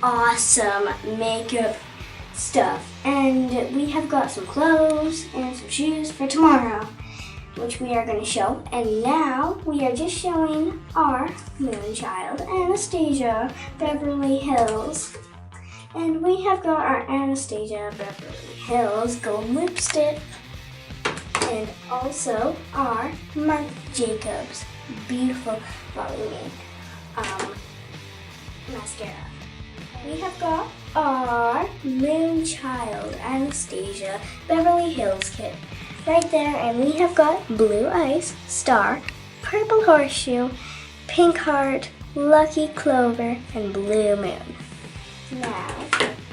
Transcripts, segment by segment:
awesome makeup stuff. And we have got some clothes and some shoes for tomorrow, which we are going to show. And now we are just showing our moonchild, Anastasia Beverly Hills. And we have got our Anastasia Beverly Hills gold lipstick. And also our Marc Jacobs beautiful volumizing mascara. We have got our moonchild Anastasia Beverly Hills kit right there, and we have got blue ice, star, purple horseshoe, pink heart, lucky clover, and blue moon. Now,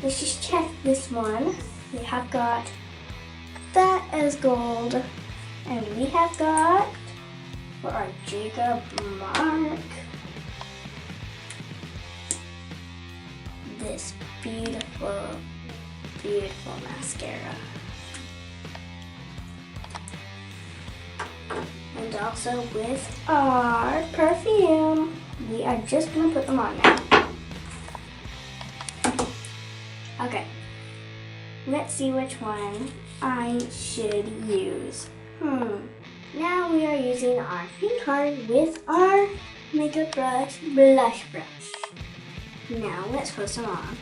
let's just check this one. We have got that as gold, and we have got for our Jacob Mark this beautiful, beautiful mascara. And also with our perfume. We are just gonna put them on now. Okay, let's see which one I should use. Now we are using our pink heart with our makeup brush, blush brush. Now let's put some on.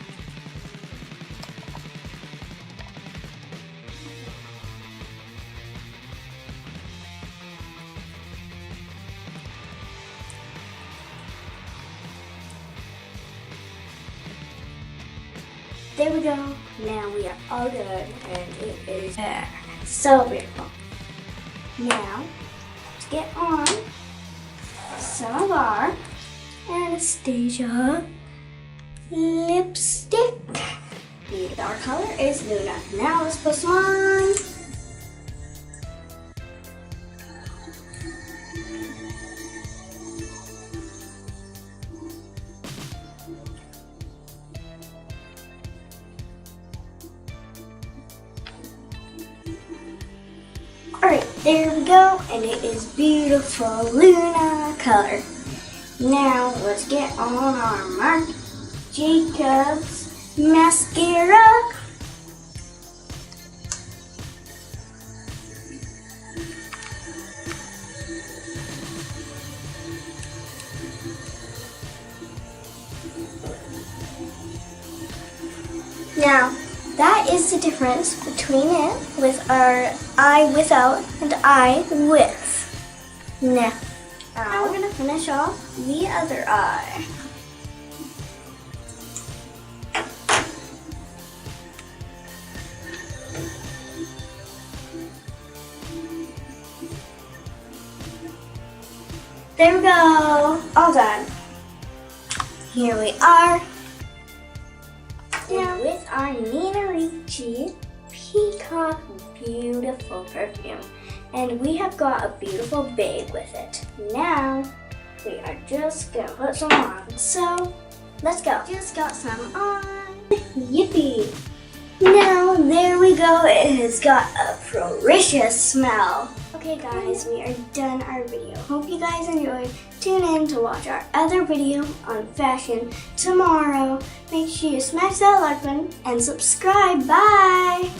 There we go. Now we are all good, and it is so beautiful. Now let's get on some of our Anastasia lipstick. Our color is Luna. Now let's put some on. Alright, there we go, and it is beautiful Luna color. Now let's get on our Marc Jacobs mascara. Now, that is the difference between it with our eye without and eye with. Now we're going to finish off the other eye. There we go, all done. Here we are. Now with our Nina Ricci Peacock beautiful perfume. And we have got a beautiful bag with it. Now we are just gonna put some on. So let's go. Just got some on. Yippee! Now there we go. It has got a precious smell. Okay guys, we are done our video. Hope you guys enjoyed. Tune in to watch our other video on fashion tomorrow. Make sure you smash that like button and subscribe. Bye!